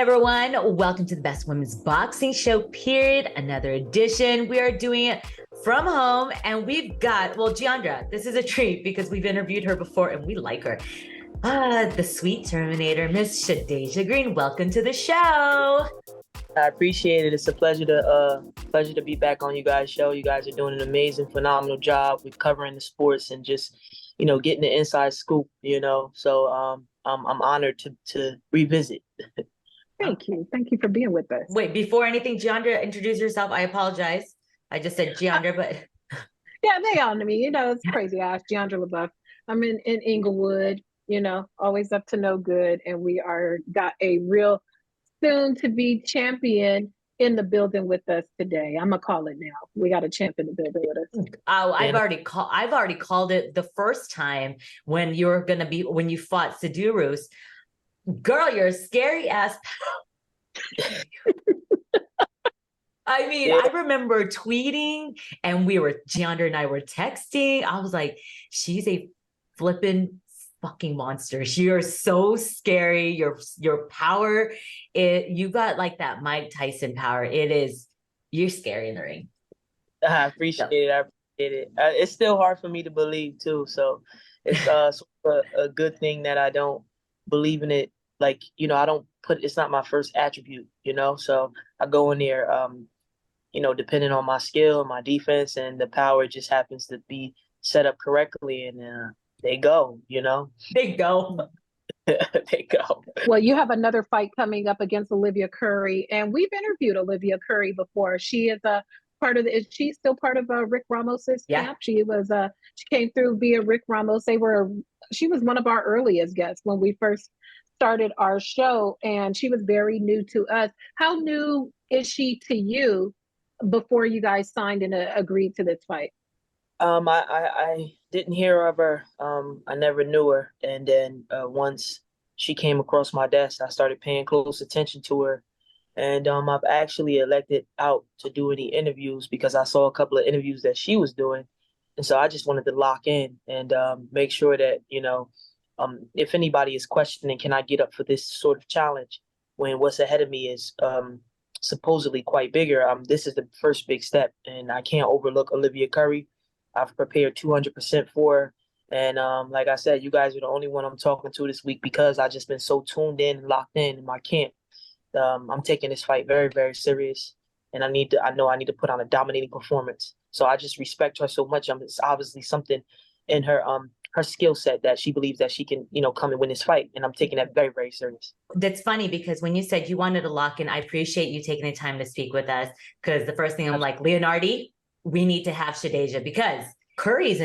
everyone, welcome to the Best Women's Boxing Show, period. Another edition. We are doing it from home, and we've got, Jeandra, this is a treat because we've interviewed her before and we like her. The Sweet Terminator, Miss Shadasia Green. Welcome to the show. I appreciate it. It's a pleasure to be back on you guys' show. You guys are doing an amazing, phenomenal job with covering the sports and just, getting the inside scoop. So I'm honored to revisit. Thank you for being with us. Wait, before anything, Jeandra, introduce yourself. I apologize. I just said Jeandra, but yeah, they all know me. It's crazy. I asked Jeandra LeBeauf. I'm in Inglewood. Always up to no good, and we got a real soon-to-be champion in the building with us today. I'm gonna call it now. We got a champ in the building with us. Oh, I've already called it the first time when you fought Sidurus. Girl, you're a scary ass. I mean, yeah. I remember tweeting, and Jeandra and I were texting. I was like, she's a flippin' fucking monster. You're so scary. Your power, you got like that Mike Tyson power. You're scary in the ring. I appreciate it. It's still hard for me to believe too. So it's a good thing that I don't believe in it. Like, it's not my first attribute, so I go in there, depending on my skill, my defense, and the power just happens to be set up correctly, and they go, They go. They go. Well, you have another fight coming up against Olivia Curry, and we've interviewed Olivia Curry before. She is is she still part of Rick Ramos's camp? She came through via Rick Ramos. She was one of our earliest guests when we first started our show, and she was very new to us. How new is she to you before you guys signed and agreed to this fight? I didn't hear of her. I never knew her. And then once she came across my desk, I started paying close attention to her. And I've actually elected out to do any interviews because I saw a couple of interviews that she was doing. And so I just wanted to lock in and make sure that, if anybody is questioning, can I get up for this sort of challenge when what's ahead of me is supposedly quite bigger? This is the first big step, and I can't overlook Olivia Curry. I've prepared 200% for her. And like I said, you guys are the only one I'm talking to this week because I've just been so tuned in and locked in my camp. I'm taking this fight very, very serious, and I know I need to put on a dominating performance. So I just respect her so much. It's obviously something in her skill set that she believes that she can, come and win this fight. And I'm taking that very, very serious. That's funny because when you said you wanted to lock in, I appreciate you taking the time to speak with us, because the first thing I'm like, Leonardi, we need to have Shadasia because Curry's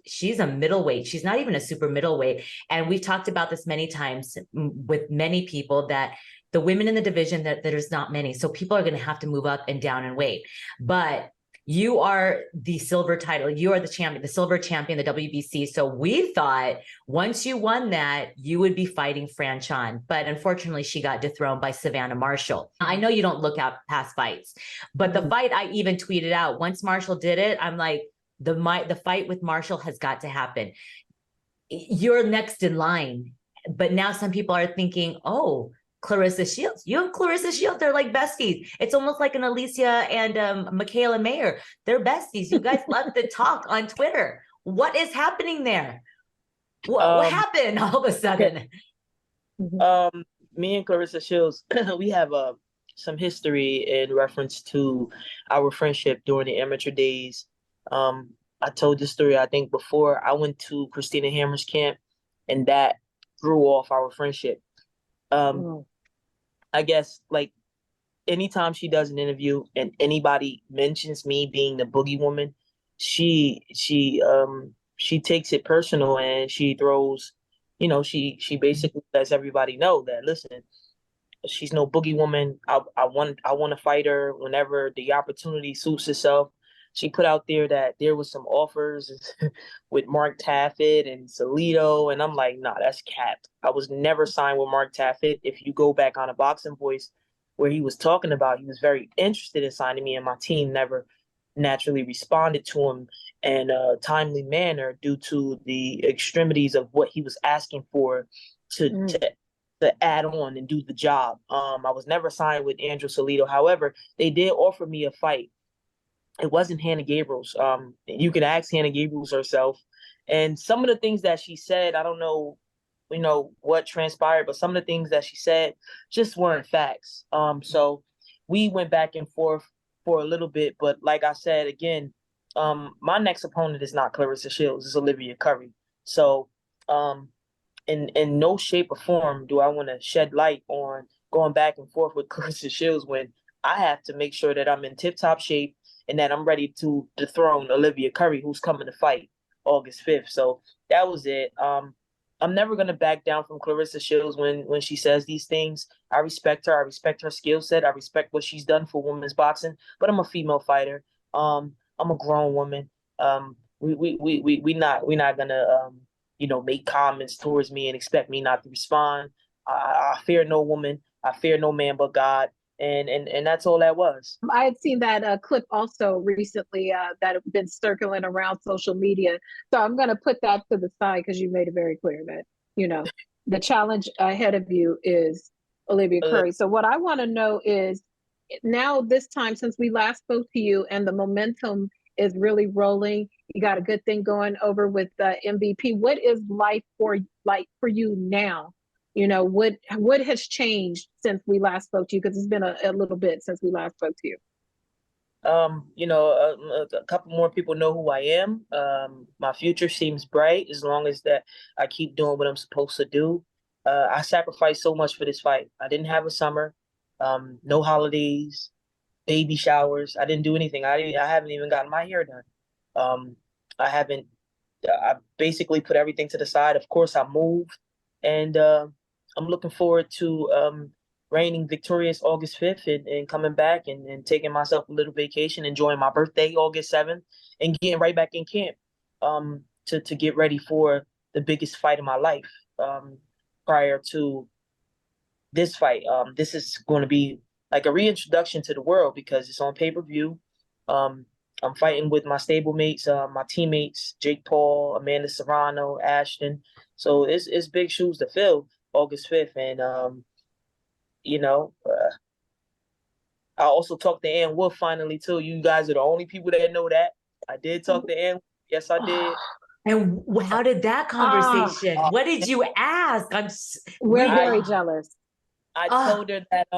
she's a middleweight. She's not even a super middleweight. And we've talked about this many times with many people that the women in the division, that there's not many. So people are going to have to move up and down in weight. But you are the silver title. You are the champion, the silver champion, the WBC. So we thought once you won that, you would be fighting Fran Chan. But unfortunately, she got dethroned by Savannah Marshall. I know you don't look out past fights, but the fight I even tweeted out, once Marshall did it, I'm like, the fight with Marshall has got to happen. You're next in line. But now some people are thinking, oh, Claressa Shields. You and Claressa Shields, they're like besties. It's almost like an Alicia and Michaela Mayer. They're besties. You guys love to talk on Twitter. What is happening there? What happened all of a sudden? Me and Claressa Shields, we have some history in reference to our friendship during the amateur days. I told this story, I think, before. I went to Christina Hammer's camp, and that grew off our friendship. I guess, like, anytime she does an interview and anybody mentions me being the boogie woman, she takes it personal, and she throws, she basically lets everybody know that, listen, she's no boogie woman. I want to fight her whenever the opportunity suits itself. She put out there that there was some offers with Mark Taffet and Salido, and I'm like, nah, that's capped. I was never signed with Mark Taffet. If you go back on a Boxing Voice where he was talking about, he was very interested in signing me, and my team never naturally responded to him in a timely manner due to the extremities of what he was asking for to to add on and do the job. I was never signed with Andrew Salido. However, they did offer me a fight. It wasn't Hannah Gabriel's. You can ask Hannah Gabriel's herself. And some of the things that she said, I don't know, what transpired, but some of the things that she said just weren't facts. So we went back and forth for a little bit. But like I said, again, my next opponent is not Claressa Shields, it's Olivia Curry. So in no shape or form do I want to shed light on going back and forth with Claressa Shields when I have to make sure that I'm in tip-top shape and that I'm ready to dethrone Olivia Curry, who's coming to fight August 5th. So that was it. I'm never going to back down from Claressa Shields when she says these things. I respect her. I respect her skill set. I respect what she's done for women's boxing. But I'm a female fighter. I'm a grown woman. We not gonna make comments towards me and expect me not to respond. I fear no woman. I fear no man but God. And that's all that was. I had seen that clip also recently that had been circling around social media. So I'm going to put that to the side because you made it very clear that, the challenge ahead of you is Olivia Curry. So what I want to know is now this time since we last spoke to you and the momentum is really rolling, you got a good thing going over with MVP. What is life for you now? What has changed since we last spoke to you? Because it's been a little bit since we last spoke to you. A couple more people know who I am. My future seems bright as long as that I keep doing what I'm supposed to do. I sacrificed so much for this fight. I didn't have a summer, no holidays, baby showers. I didn't do anything. I haven't even gotten my hair done. I basically put everything to the side. Of course, I moved, and I'm looking forward to reigning victorious August 5th and coming back and taking myself a little vacation, enjoying my birthday August 7th, and getting right back in camp to get ready for the biggest fight of my life prior to this fight. This is going to be like a reintroduction to the world because it's on pay-per-view. I'm fighting with my stablemates, my teammates, Jake Paul, Amanda Serrano, Ashton. So it's big shoes to fill August 5th. And, I also talked to Ann Wolf finally, too. You guys are the only people that know that. I did talk to Ann. Yes, I did. And how did that conversation? What did you ask? We're very jealous. I told her that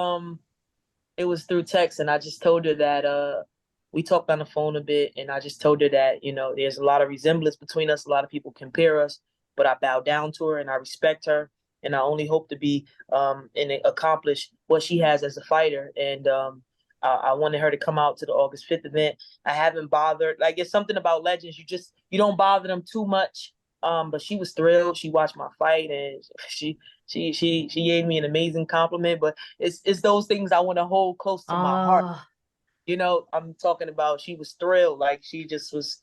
it was through text, and I just told her that we talked on the phone a bit, and I just told her that, there's a lot of resemblance between us. A lot of people compare us, but I bow down to her and I respect her. And I only hope to be and accomplish what she has as a fighter. And I wanted her to come out to the August 5th event. I haven't bothered. Like, it's something about legends. You don't bother them too much. But she was thrilled. She watched my fight and she gave me an amazing compliment. But it's those things I want to hold close to my heart. I'm talking about she was thrilled. Like, she just was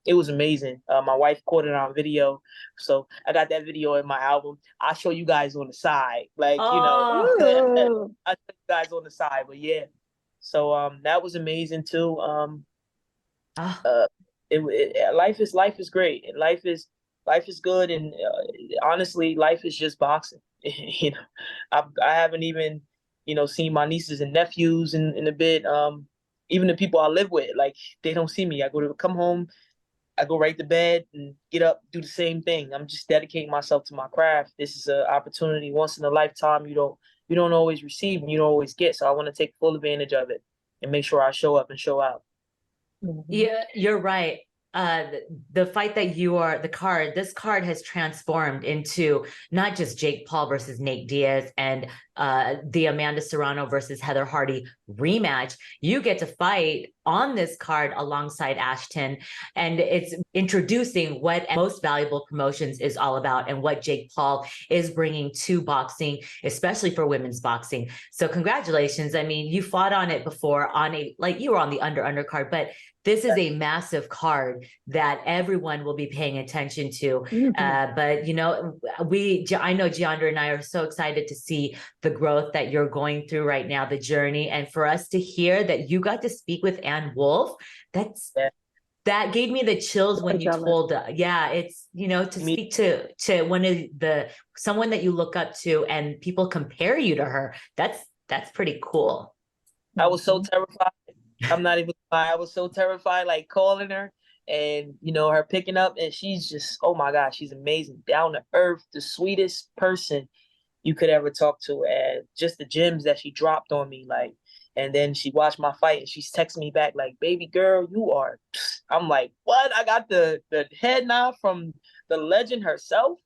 it was amazing. My wife caught it on video. So I got that video in my album. I'll show you guys on the side. Like, I'll show you guys on the side. But yeah. So that was amazing too. Life is great. And life is good. And honestly, life is just boxing. I haven't even, seen my nieces and nephews in a bit. Even the people I live with, like, they don't see me. I come home, I go right to bed and get up, do the same thing. I'm just dedicating myself to my craft. This is an opportunity once in a lifetime you don't always receive and you don't always get. So I want to take full advantage of it and make sure I show up and show out. Yeah, you're right. The fight that this card has transformed into not just Jake Paul versus Nate Diaz and the Amanda Serrano versus Heather Hardy rematch. You get to fight on this card alongside Ashton, and it's introducing what Most Valuable Promotions is all about and what Jake Paul is bringing to boxing, especially for women's boxing. So congratulations. I mean, you fought on it before you were on the undercard, but this is a massive card that everyone will be paying attention to. Mm-hmm. But I know Jeandra and I are so excited to see the growth that you're going through right now, the journey, and for us to hear that you got to speak with Ann Wolf. That gave me the chills when you jealous. told, it's, to speak to one of someone that you look up to and people compare you to her. That's pretty cool. I was so terrified. I'm not even lying. I was so terrified, like calling her and, her picking up, and she's just, oh my gosh, she's amazing. Down to earth, the sweetest person you could ever talk to. And just the gems that she dropped on me, like, and then she watched my fight and she's texting me back like, baby girl, you are, I'm like, what? I got the head nod from the legend herself.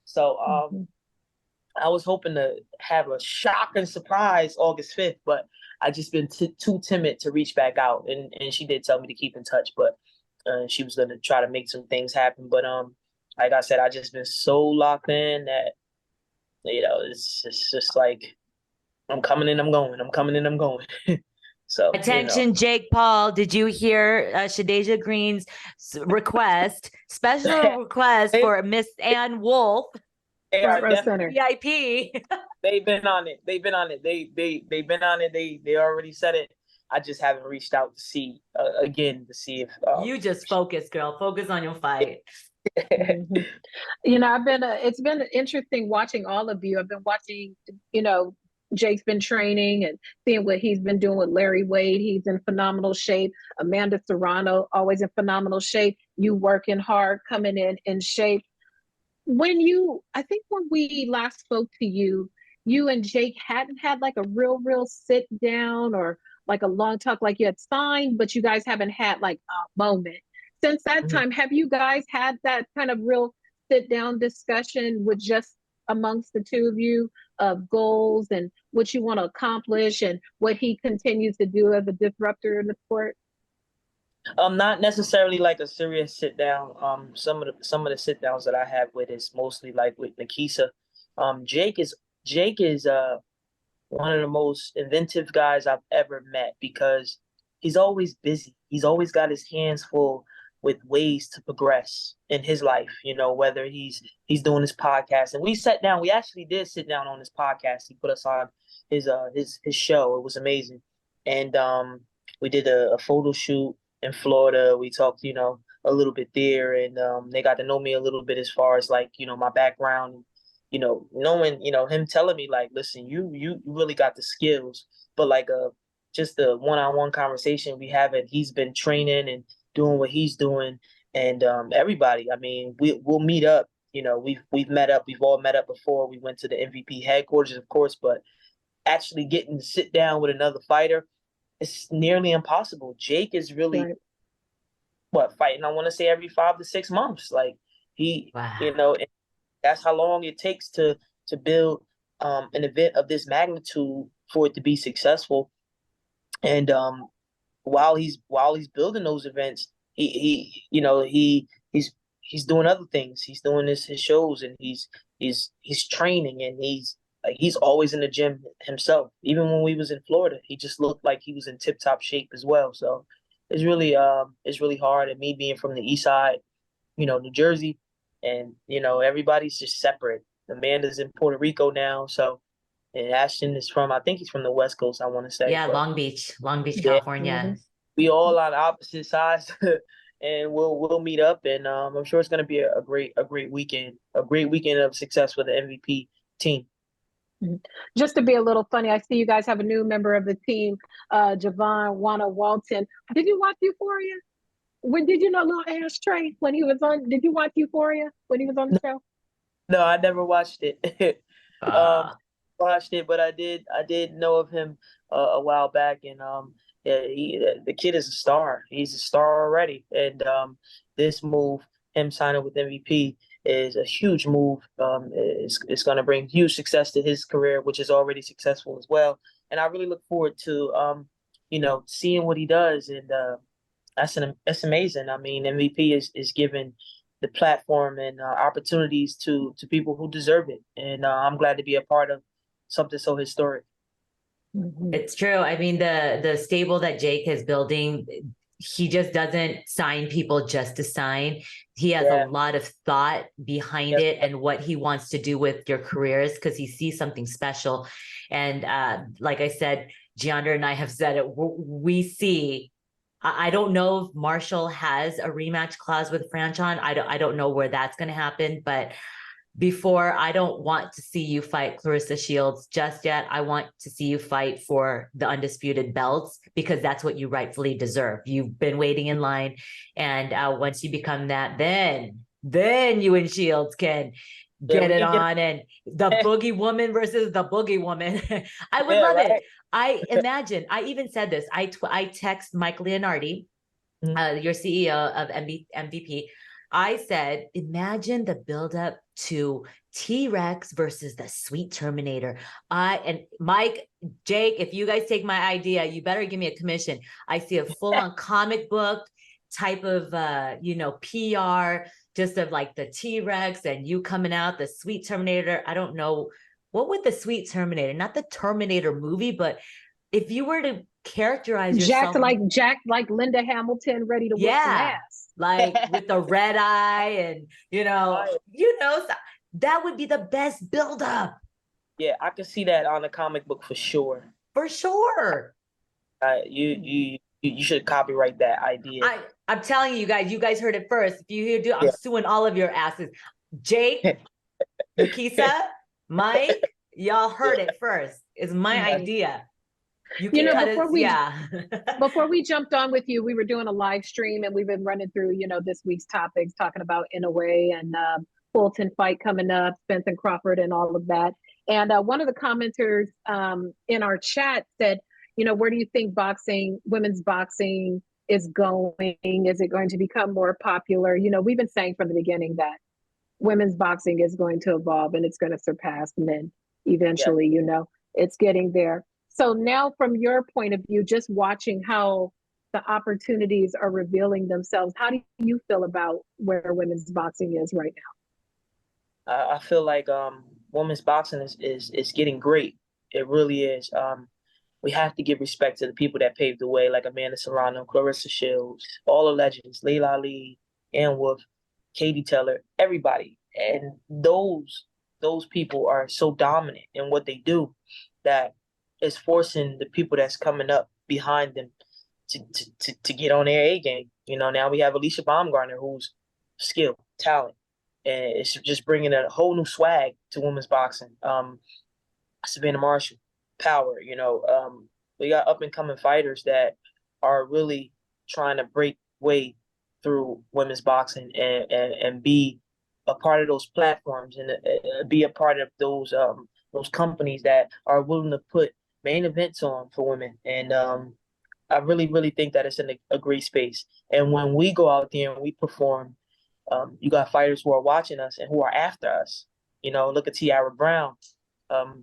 So, I was hoping to have a shocking surprise August 5th, but I just been too timid to reach back out. And she did tell me to keep in touch, but she was going to try to make some things happen. But like I said, I just been so locked in that, it's just like, I'm coming in, I'm going. I'm coming in, I'm going. So attention, Jake Paul. Did you heir Shadasia Green's request? Special request for Miss Ann Wolf. They are definitely VIP. They've been on it. They've been on it. They've been on it. They already said it. I just haven't reached out to see again to see if you just focus, girl. Focus on your fight. It's been interesting watching all of you. I've been watching, Jake's been training and seeing what he's been doing with Larry Wade. He's in phenomenal shape. Amanda Serrano, always in phenomenal shape. You working hard, coming in shape. I think when we last spoke to you, you and Jake hadn't had like a real sit down or like a long talk, like you had signed, but you guys haven't had like a moment. Since that time, have you guys had that kind of real sit down discussion with just amongst the two of you of goals and what you want to accomplish and what he continues to do as a disruptor in the sport? Not necessarily like a serious sit down. Some of the sit downs that I have with is mostly like with Nikisa. Jake is one of the most inventive guys I've ever met because he's always busy. He's always got his hands full with ways to progress in his life. Whether he's doing his podcast, and we actually did sit down on his podcast. He put us on his show. It was amazing, and we did a photo shoot in Florida. We talked, a little bit there, and they got to know me a little bit as far as like, my background, knowing, him telling me like, listen, you really got the skills, but like just a one-on-one conversation we have, and he's been training and doing what he's doing, and everybody. I mean, we'll meet up. We've met up. We've all met up before. We went to the MVP headquarters, of course, but actually getting to sit down with another fighter, it's nearly impossible. Jake is really fighting. I want to say every 5 to 6 months. Like and that's how long it takes to build an event of this magnitude for it to be successful. And while he's building those events, he's doing other things. He's doing his shows, and he's training, and he's always in the gym himself. Even when we was in Florida, he just looked like he was in tip top shape as well. So it's really hard. And me being from the east side, New Jersey, and everybody's just separate. Amanda's in Puerto Rico now, so, and Ashton is I think he's from the West Coast, I want to say. Yeah, but Long Beach, California. We all on opposite sides, and we'll meet up, and I'm sure it's going to be a great weekend, of success for the MVP team. Just to be a little funny, I see you guys have a new member of the team, Javon Walton. Did you watch Euphoria? Did you know little Ashtray when he was on? Did you watch Euphoria when he was on the show? No, I never watched it. Watched it, but I did know of him a while back, and the kid is a star. He's a star already, and this move, him signing with MVP, is a huge move. It's going to bring huge success to his career, which is already successful as well. And I really look forward to seeing what he does, and that's amazing. I mean, MVP is given the platform and opportunities to people who deserve it, and I'm glad to be a part of something so historic. It's true. I mean, the stable that Jake is building, he just doesn't sign people just to sign. He has a lot of thought behind it and what he wants to do with your careers, because he sees something special. And like I said, Jeandra and I have said it, we see I don't know if Marshall has a rematch clause with Franchon. I don't know where that's going to happen, but before, I don't want to see you fight Claressa Shields just yet. I want to see you fight for the undisputed belts because that's what you rightfully deserve. You've been waiting in line, and once you become that, then you and Shields can get it on, and the boogie woman versus the boogie woman. I would love it. I imagine. I even said this. I text Mike Leonardi, your CEO of MVP. I said, imagine the buildup to T-Rex versus the Sweet Terminator. And Mike, Jake, if you guys take my idea, you better give me a commission. I see a full-on comic book type of, PR, just of like the T-Rex and you coming out, the Sweet Terminator. I don't know. What would the Sweet Terminator, not the Terminator movie, but if you were to characterize yourself Jack like Linda Hamilton ready to whip some ass, like with the red eye, and that would be the best buildup. Yeah, I can see that on the comic book for sure. You should copyright that idea. I'm telling you guys heard it first. If you do, I'm suing all of your asses. Jake, Nakisa, Mike, y'all heard it first. It's my idea. Before we jumped on with you, we were doing a live stream and we've been running through, this week's topics, talking about Inoue and Fulton fight coming up, Spence and Crawford and all of that. And one of the commenters in our chat said, where do you think women's boxing is going? Is it going to become more popular? We've been saying from the beginning that women's boxing is going to evolve and it's going to surpass men eventually, it's getting there. So now from your point of view, just watching how the opportunities are revealing themselves, how do you feel about where women's boxing is right now? I feel like women's boxing is getting great. It really is. We have to give respect to the people that paved the way, like Amanda Serrano, Claressa Shields, all the legends, Layla Ali, Ann Wolf, Katie Taylor, everybody. And those people are so dominant in what they do that is forcing the people that's coming up behind them to get on their A game. Now we have Alicia Baumgartner, who's skill, talent, and it's just bringing a whole new swag to women's boxing. Savannah Marshall, power. We got up and coming fighters that are really trying to break way through women's boxing and be a part of those platforms and be a part of those companies that are willing to put main events on for women. And I really, really think that it's in a great space. And when we go out there and we perform, you got fighters who are watching us and who are after us. Look at Tiara Brown.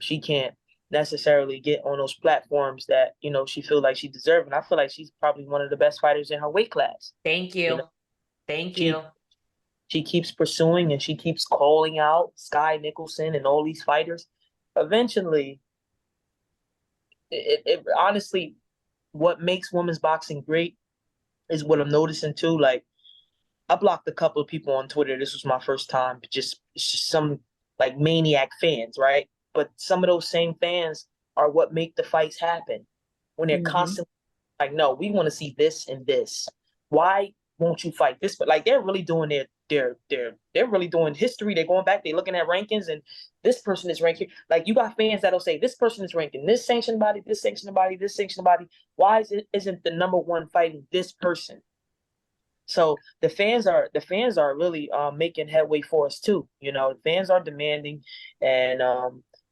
She can't necessarily get on those platforms that, she feels like she deserves. And I feel like she's probably one of the best fighters in her weight class. Thank you. Thank you. She keeps pursuing and she keeps calling out Sky Nicholson and all these fighters. Eventually, it honestly, what makes women's boxing great is what I'm noticing too. Like, I blocked a couple of people on Twitter. This was my first time. It's just some like maniac fans, right? But some of those same fans are what make the fights happen. When they're constantly like, no, we want to see this and this. Why won't you fight this? But like, they're really doing they're really doing history. They're going back, they're looking at rankings, and this person is ranking. Like, you got fans that'll say this person is ranking this sanctioned body, this sanctioned body, this sanctioned body. Why isn't the number one fighting this person? So the fans are really making headway for us too. The fans are demanding, and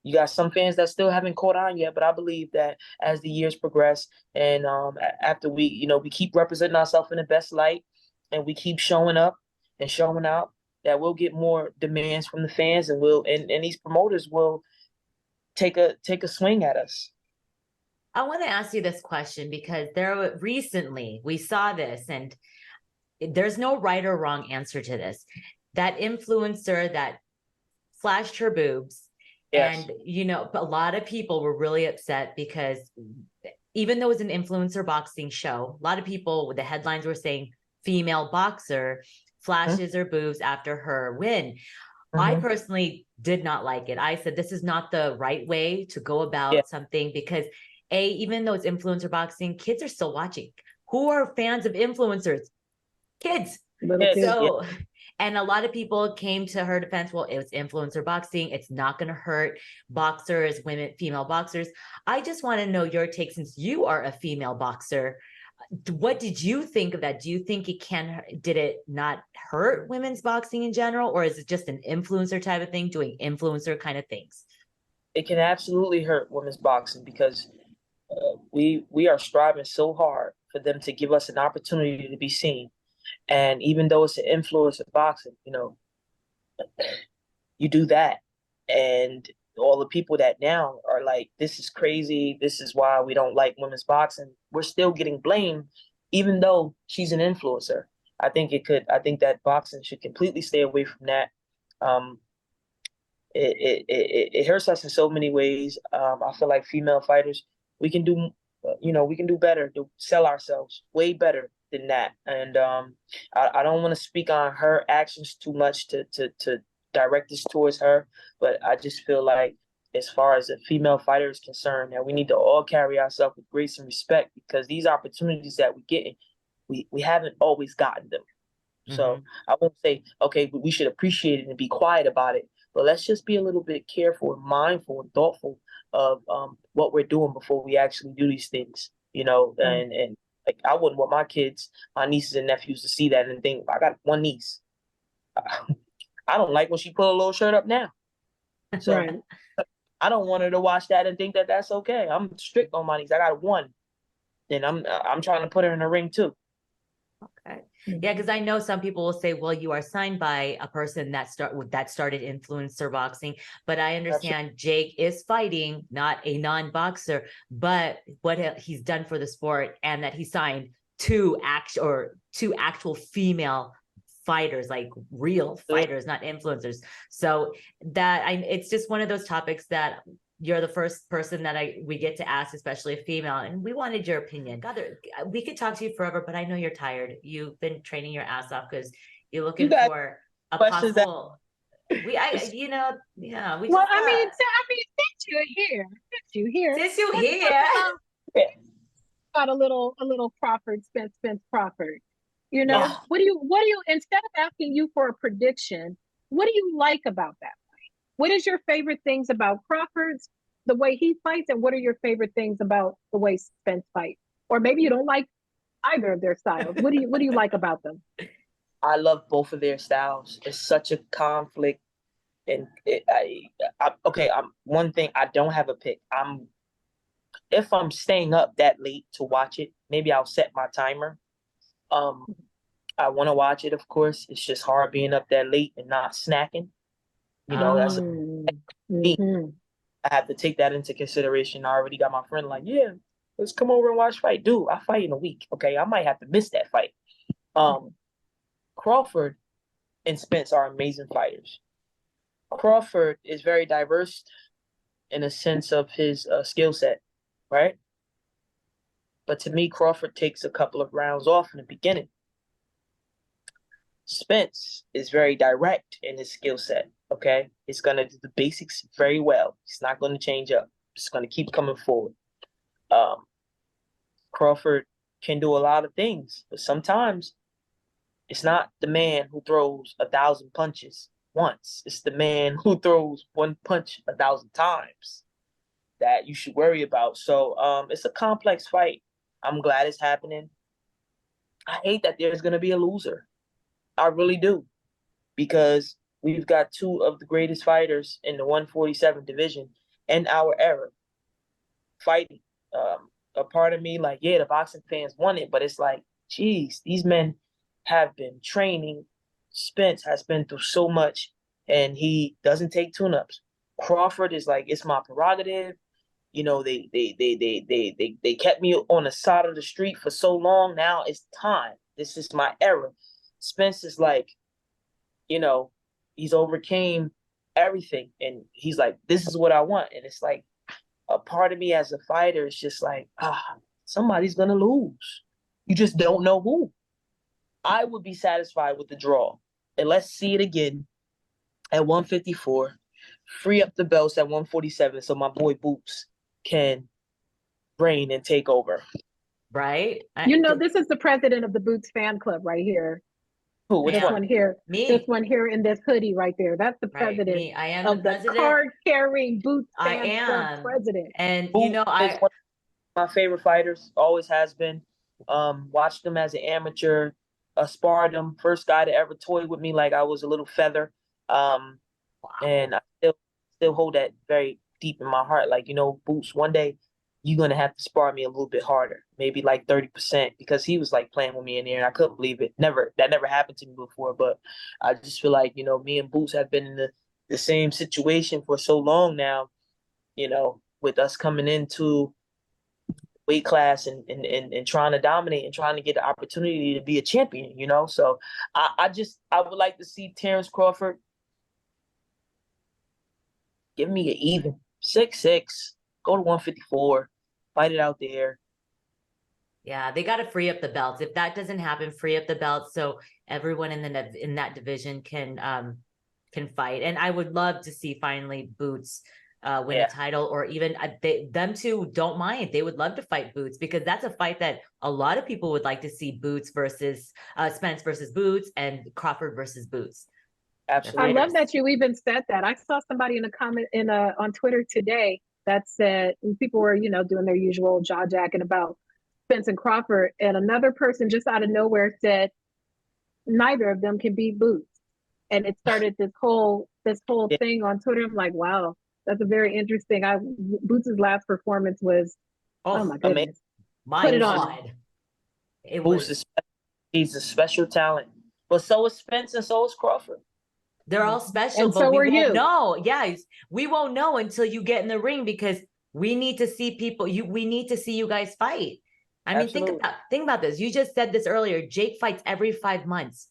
you got some fans that still haven't caught on yet. But I believe that as the years progress, and after we keep representing ourselves in the best light, and we keep showing up and showing out, that we'll get more demands from the fans, and and these promoters will take a swing at us. I want to ask you this question because recently we saw this, and there's no right or wrong answer to this. That influencer that flashed her boobs, yes. And a lot of people were really upset because even though it was an influencer boxing show, a lot of people with the headlines were saying female boxer flashes her boobs after her win. I personally did not like it. I said, this is not the right way to go about something because even though it's influencer boxing, kids are still watching. Who are fans of influencers? Kids. Little kids. So, and a lot of people came to her defense. Well, it was influencer boxing. It's not going to hurt boxers, women, female boxers. I just want to know your take, since you are a female boxer. What did you think of that? Do you think did it not hurt women's boxing in general, or is it just an influencer type of thing, doing influencer kind of things? It can absolutely hurt women's boxing because we are striving so hard for them to give us an opportunity to be seen. And even though it's an influencer boxing, you know, you do that. And all the people that now are like, this is crazy. This is why we don't like women's boxing. We're still getting blamed, even though she's an influencer. I think that boxing should completely stay away from that. It hurts us in so many ways. I feel like female fighters, we can do, we can do better to sell ourselves way better than that. And I don't want to speak on her actions too much to direct this towards her, but I just feel like as far as a female fighter is concerned, that we need to all carry ourselves with grace and respect, because these opportunities that we're getting, we haven't always gotten them. Mm-hmm. So I won't say, okay, we should appreciate it and be quiet about it, but let's just be a little bit careful and mindful and thoughtful of what we're doing before we actually do these things, mm-hmm. and like, I wouldn't want my nieces and nephews to see that and think, I got one niece. I don't like when she pull a little shirt up now. So right. I don't want her to watch that and think that that's okay. I'm strict on my niece. I got one. And I'm trying to put her in the ring too. Okay. Yeah, because I know some people will say, well, you are signed by a person that started influencer boxing, but I understand Jake is fighting, not a non-boxer, but what he's done for the sport, and that he signed two actual female fighters, like real fighters, not influencers. So it's just one of those topics that you're the first person that we get to ask, especially a female, and we wanted your opinion. We could talk to you forever, but I know you're tired. You've been training your ass off because you're looking for a possible. Since you're here, got a little Crawford, Spence Crawford. You know, what do you instead of asking you for a prediction, what do you like about that? What is your favorite things about Crawford's, the way he fights, and what are your favorite things about the way Spence fights? Or maybe you don't like either of their styles. What do you like about them? I love both of their styles. It's such a conflict, and one thing, I don't have a pick. If I'm staying up that late to watch it, maybe I'll set my timer. I want to watch it, of course. It's just hard being up that late and not snacking. You know, that's mm-hmm. I have to take that into consideration. I already got my friend like, yeah, let's come over and watch fight. Dude, I fight in a week. Okay, I might have to miss that fight. Crawford and Spence are amazing fighters. Crawford is very diverse in a sense of his skill set, right? But to me, Crawford takes a couple of rounds off in the beginning. Spence is very direct in his skill set. Okay, he's going to do the basics very well. He's not going to change up. He's going to keep coming forward. Crawford can do a lot of things, but sometimes it's not the man who throws 1,000 punches once. It's the man who throws one punch 1,000 times that you should worry about. So it's a complex fight. I'm glad it's happening. I hate that there's going to be a loser. I really do, because we've got two of the greatest fighters in the 147 division in our era fighting. A part of me, like, yeah, the boxing fans want it, but it's like, geez, these men have been training. Spence has been through so much, and he doesn't take tune-ups. Crawford is like, it's my prerogative. You know, they kept me on the side of the street for so long. Now it's time. This is my era. Spence is like, you know, he's overcame everything, and he's like, this is what I want. And it's like, a part of me as a fighter is just like, somebody's gonna lose. You just don't know who. I would be satisfied with the draw, and let's see it again at 154. Free up the belts at 147 so my boy Boots can reign and take over. right? This is the president of the Boots fan club right here. Who? Which This one? one here. Me. This one here in this hoodie right there. That's the Right, president me. I am of the the president. card-carrying Boots I fan club am. president. And Who you know, is one of my favorite fighters, always has been. Watched them as an amateur, sparred them. First guy to ever toy with me like I was a little feather. And I still hold that very deep in my heart. Like, Boots, one day you're gonna have to spar me a little bit harder, maybe like 30%, because he was like playing with me in there and I couldn't believe it. That never happened to me before. But I just feel like, me and Boots have been in the same situation for so long now, with us coming into weight class and trying to dominate and trying to get the opportunity to be a champion, So I would like to see Terrence Crawford give me an even 6'6", go to 154, fight it out there. Yeah, they got to free up the belts. If that doesn't happen, free up the belts so everyone in that division can fight. And I would love to see finally Boots win a title, or even them two don't mind. They would love to fight Boots, because that's a fight that a lot of people would like to see. Boots versus Spence versus Boots, and Crawford versus Boots. Absolutely. I love that you even said that. I saw somebody in a comment on Twitter today that said, people were, doing their usual jaw jacking about Spence and Crawford, and another person just out of nowhere said neither of them can beat Boots. And it started this whole thing on Twitter. I'm like, wow, that's a very interesting. Boots' last performance was, oh my goodness. My Put it God. on. Boots he's a special talent. But so is Spence and so is Crawford. They're all special, and but so we are won't you. know. Yeah, we won't know until you get in the ring, because we need to see people. We need to see you guys fight. I mean, think about this. You just said this earlier. Jake fights every 5 months.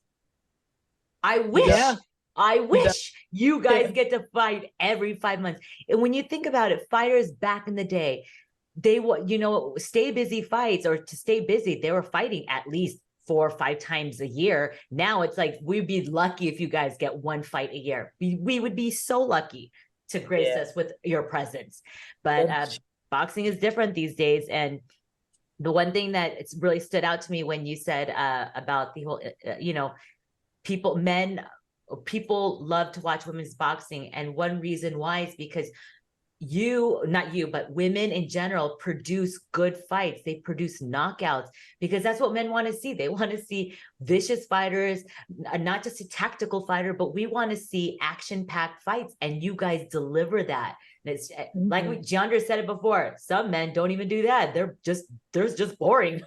I wish you guys get to fight every 5 months. And when you think about it, fighters back in the day, they stay busy fights, or to stay busy, they were fighting at least 4 or 5 times a year. Now it's like, we'd be lucky if you guys get one fight a year. We would be so lucky to grace us with your presence. But boxing is different these days. And the one thing that it's really stood out to me when you said about the whole, people love to watch women's boxing. And one reason why is because not you, but women in general produce good fights. They produce knockouts, because that's what men want to see. They want to see vicious fighters, not just a tactical fighter, but we want to see action-packed fights. And you guys deliver that. And it's like Jeandra said it before. Some men don't even do that. They're just boring.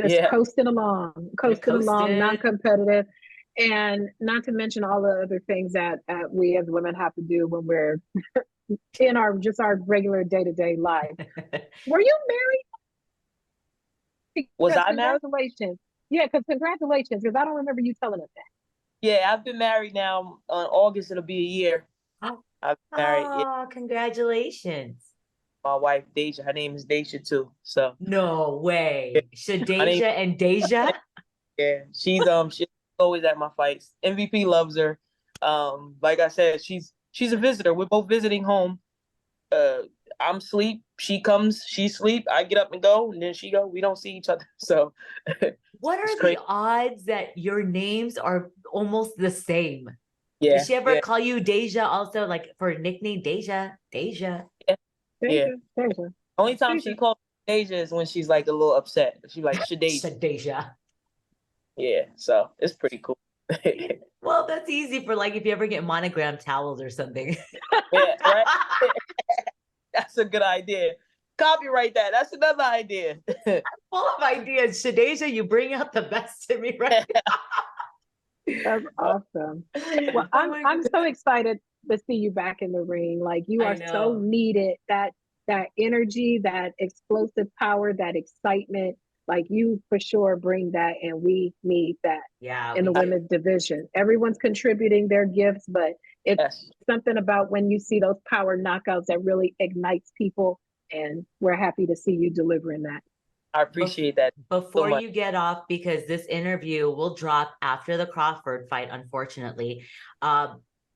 Just coasting along, non-competitive. And not to mention all the other things that we as women have to do when we're in our regular day-to-day life. Were you married? Was I married? Congratulations. Yeah, congratulations, because I don't remember you telling us that. Yeah, I've been married now. On August, it'll be a year. I've been married. Oh, congratulations. My wife, Deja. Her name is Deja, too. So no way. Shadasia and Deja? Yeah, she's always at my fights. MVP loves her. Like I said, she's a visitor. We're both visiting home. I'm asleep. She comes. She sleep. I get up and go, and then she go. We don't see each other. So, what are the odds that your names are almost the same? Yeah. Did she ever call you Deja? Also, like for a nickname, Deja? Yeah. Only time she calls me Deja is when she's like a little upset. She's like Shadasia. Yeah. So it's pretty cool. Well, that's easy for like if you ever get monogram towels or something. Yeah, right. That's a good idea. Copyright that. That's another idea. I'm full of ideas. Shadasia, you bring out the best in me right now. That's awesome. Well, I'm so excited to see you back in the ring. Like, you are so needed. That energy, that explosive power, that excitement. Like, you for sure bring that, and we need that in the women's division. Everyone's contributing their gifts, but it's something about when you see those power knockouts that really ignites people, and we're happy to see you delivering that. I appreciate that. Before you get off, because this interview will drop after the Crawford fight, unfortunately,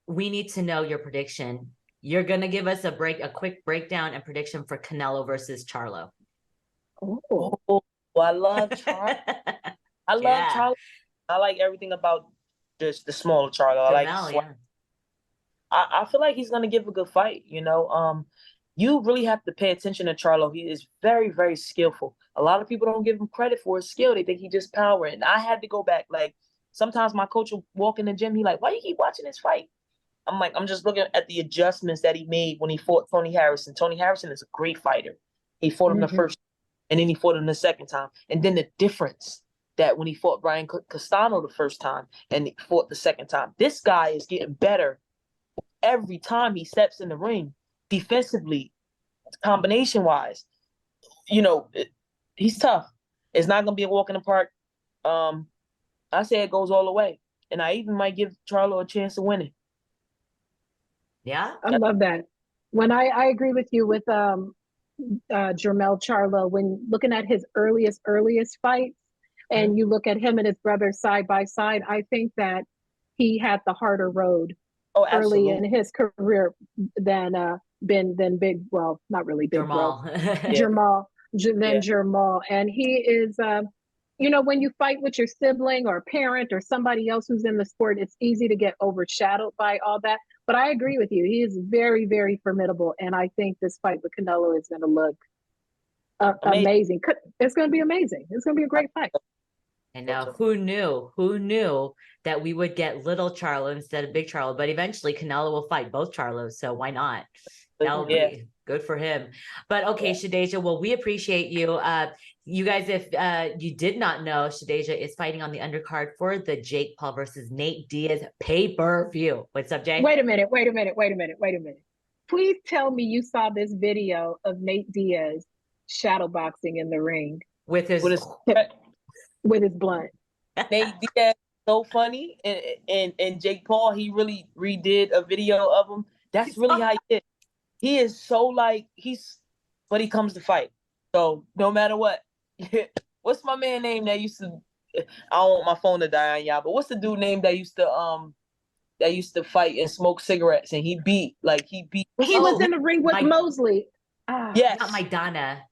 we need to know your prediction. You're going to give us a quick breakdown and prediction for Canelo versus Charlo. Oh. Well, I love Charlo. I love Yeah. Charlo. I like everything about just the smaller Charlo. I like Jamel, swag. yeah. I feel like he's gonna give a good fight, you know. You really have to pay attention to Charlo. He is very, very skillful. A lot of people don't give him credit for his skill. They think he just power. And I had to go back. Like sometimes my coach will walk in the gym, he like, why you keep watching this fight? I'm like, I'm just looking at the adjustments that he made when he fought Tony Harrison. Tony Harrison is a great fighter. He fought him the first, and then he fought him the second time. And then the difference that when he fought Brian Castano the first time and he fought the second time, this guy is getting better every time he steps in the ring, defensively, combination wise. You know, he's tough. It's not gonna be a walk in the park. I say it goes all the way, and I even might give Charlo a chance of winning. Yeah, I love that. When I agree with you with Jermell Charlo, when looking at his earliest fights, and you look at him and his brother side by side, I think that he had the harder road early in his career than Big, well, not really Big Jamal. Jamal. And he is you know, when you fight with your sibling or parent or somebody else who's in the sport, it's easy to get overshadowed by all that. But I agree with you. He is very, very formidable. And I think this fight with Canelo is going to look amazing. It's going to be amazing. It's going to be a great fight. And now who knew that we would get little Charlo instead of big Charlo, but eventually Canelo will fight both Charlos. So why not? That'll be good for him. But okay, Shadasia, well, we appreciate you. You guys, if you did not know, Shadasia is fighting on the undercard for the Jake Paul versus Nate Diaz pay-per-view. What's up, Jay? Wait a minute. Please tell me you saw this video of Nate Diaz shadowboxing in the ring with his blunt. Nate Diaz, so funny, and Jake Paul, he really redid a video of him. That's really how he is. He is so like but he comes to fight. So no matter what, what's my man name that used to? I don't want my phone to die on y'all, but what's the dude name that used to fight and smoke cigarettes and he was in the ring with Mosley. Yes, not Maidana.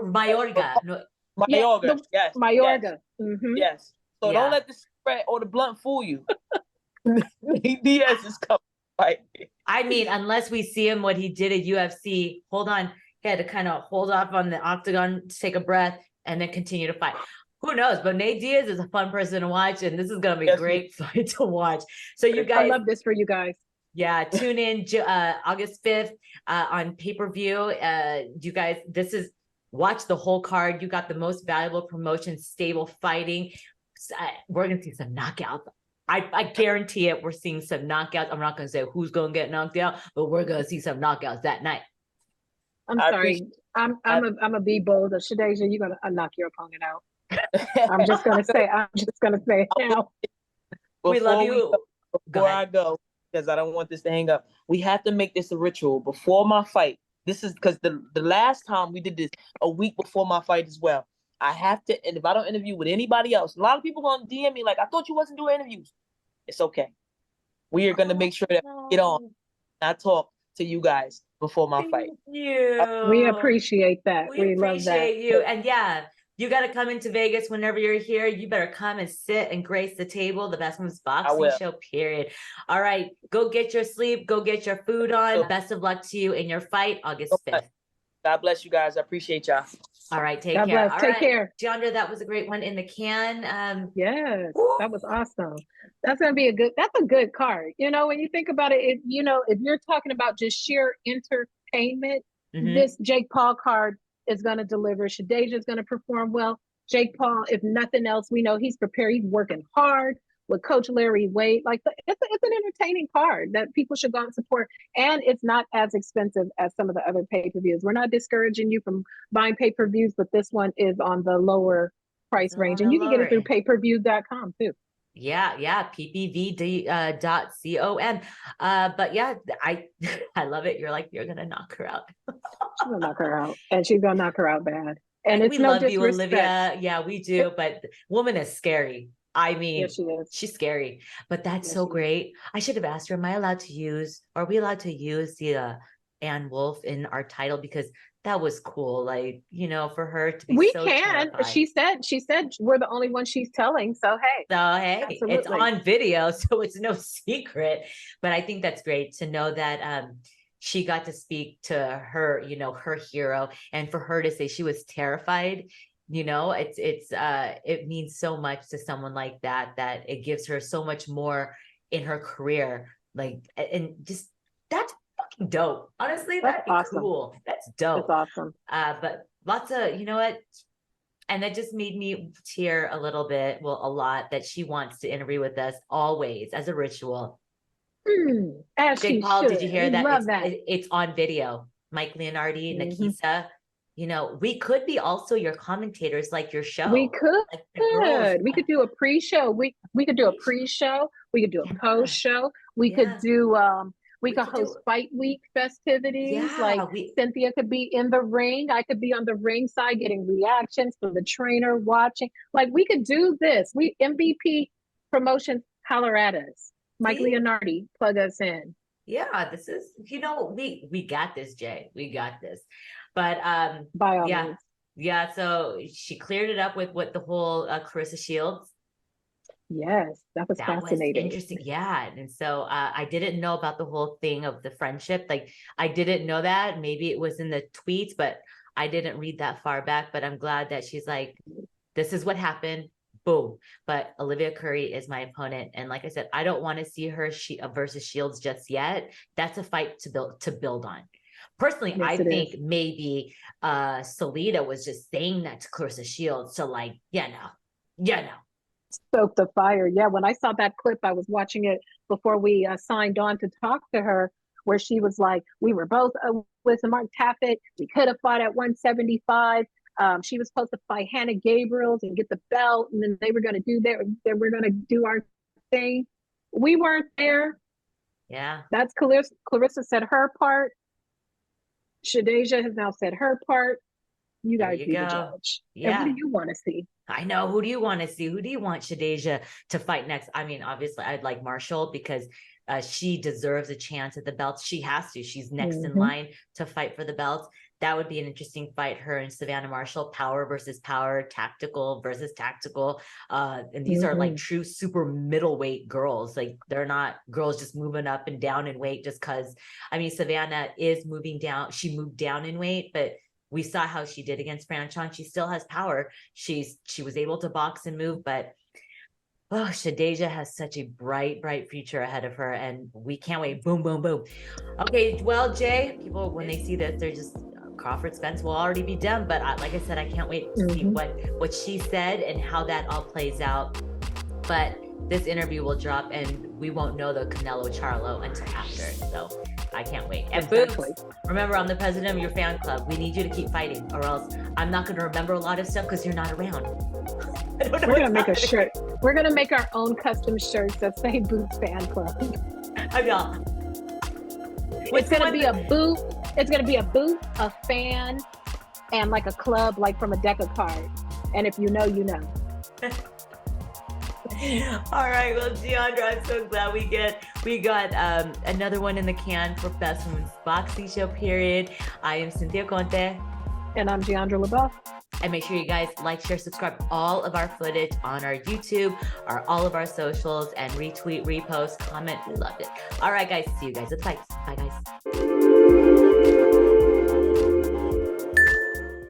Mayorga. No. Mayorga. Yes. Mayorga. Yes. Mm-hmm. Yes. So don't let the cigarette or the blunt fool you. Diaz is coming. Fight. I mean, unless we see him what he did at UFC, hold on, he had to kind of hold off on the octagon, take a breath, and then continue to fight. Who knows? But Nate Diaz is a fun person to watch, and this is going to be a great fight to watch. So you guys, I love this for you guys. Yeah, tune in August 5th on pay-per-view. You guys, watch the whole card. You got the most valuable promotion, stable fighting. We're going to see some knockouts. I guarantee it. We're seeing some knockouts. I'm not going to say who's going to get knocked out, but we're going to see some knockouts that night. I'm sorry. I'm a be bold. Shadasia, you're going to knock your opponent out. I'm just going to say it now. We love you. Before I go, because I don't want this to hang up, we have to make this a ritual before my fight. This is because the last time we did this a week before my fight as well. I have to, and if I don't interview with anybody else, a lot of people gonna DM me like, I thought you wasn't doing interviews. It's okay. We are gonna make sure that we get on. I talk to you guys before my fight. We appreciate that. We love that. Appreciate you. And yeah, you got to come into Vegas whenever you're here. You better come and sit and grace the table. The Best Women's Boxing Show, period. All right. Go get your sleep. Go get your food on. Best of luck to you in your fight, August 5th. God bless you guys. I appreciate y'all. All right. Take God care. Bless. Take care. Jeandra, that was a great one in the can. Yes, that was awesome. That's going to be that's a good card. You know, when you think about it, if you're talking about just sheer entertainment, this Jake Paul card is going to deliver. Shadasia is going to perform well. Jake Paul, if nothing else, we know he's prepared. He's working hard with Coach Larry Wade. Like it's an entertaining card that people should go and support. And it's not as expensive as some of the other pay-per-views. We're not discouraging you from buying pay-per-views, but this one is on the lower price range. And you can get it through payperview.com too. Yeah, ppv.com. But yeah, I love it. You're gonna knock her out. She's gonna knock her out, and she's gonna knock her out bad. And it's we no love disrespect. you, Olivia. Yeah, we do. But woman is scary. I mean, yes, she is. She's scary, but that's so great. I should have asked her, are we allowed to use the Ann Wolfe in our title because that was cool. Like, you know, for her to be We so can. terrified. She said we're the only one she's telling. So hey. So hey, absolutely. It's on video, so it's no secret. But I think that's great to know that she got to speak to her, you know, her hero, and for her to say she was terrified, you know, it means so much to someone like that it gives her so much more in her career. Like, and just that's fucking dope. Honestly, that's awesome. Cool. That's dope. That's awesome. But lots of, you know what? And that just made me tear a little bit, well, a lot, that she wants to interview with us always as a ritual. As Jake she Paul, should. did you hear that? Love It's on video. Mike Leonardi, Nakisa, you know, we could be also your commentators, like your show. We could. Like we could do a pre-show. We could do a pre-show. We could do a post-show. We could do we could host fight week festivities. Like Cynthia could be in the ring. I could be on the ring side getting reactions from the trainer watching. Like we could do this. We MVP Promotions, holler at us. Mike Leonardi, plug us in. Yeah, this is, you know, we got this, Jay. We got this. But by all means. Yeah, so she cleared it up with what the whole Claressa Shields. Yes, that was fascinating. Was interesting. Yeah. And so I didn't know about the whole thing of the friendship. Like, I didn't know that. Maybe it was in the tweets, but I didn't read that far back. But I'm glad that she's like, this is what happened. Boom. But Olivia Curry is my opponent. And like I said, I don't want to see her versus Shields just yet. That's a fight to build on. Personally, I think maybe Salida was just saying that to Claressa Shields to like, stoke the fire. Yeah, when I saw that clip, I was watching it before we signed on to talk to her, where she was like, we were both with Mark Taffet. We could have fought at 175. She was supposed to fight Hannah Gabriels and get the belt, and then they were going to do they were going to do our thing. We weren't there. Yeah. That's Clarissa said her part. Shadasia has now said her part. You guys be the judge. Yeah. And who do you want to see? I know. Who do you want to see? Who do you want Shadasia to fight next? I mean, obviously, I'd like Marshall because she deserves a chance at the belts. She has to. She's next in line to fight for the belts. That would be an interesting fight, her and Savannah Marshall, power versus power, tactical versus tactical. And these are like true super middleweight girls. Like, they're not girls just moving up and down in weight just because. I mean, Savannah is moving down. She moved down in weight, but we saw how she did against Franchon. She still has power. She was able to box and move, but Shadasia has such a bright future ahead of her, and we can't wait. Boom, boom, boom. Okay, well, Jay, people, when they see this, they're just Crawford Spence will already be done. But like I said, I can't wait to see what she said and how that all plays out. But this interview will drop, and we won't know the Canelo Charlo until after. So I can't wait. And Boots, remember, I'm the president of your fan club. We need you to keep fighting, or else I'm not going to remember a lot of stuff because you're not around. We're going to make a shirt. We're going to make our own custom shirts that say Boots Fan Club. It's going to be a boot. It's going to be a boot, a fan, and like a club, like from a deck of cards. And if you know, you know. All right, well, Jeandra, I'm so glad we got another one in the can for Best Women's Boxing Show, period. I am Cynthia Conte. And I'm Jeandra LeBeauf. And make sure you guys like, share, subscribe all of our footage on our YouTube, all of our socials, and retweet, repost, comment. We loved it. All right, guys. See you guys at the fights. Bye, guys.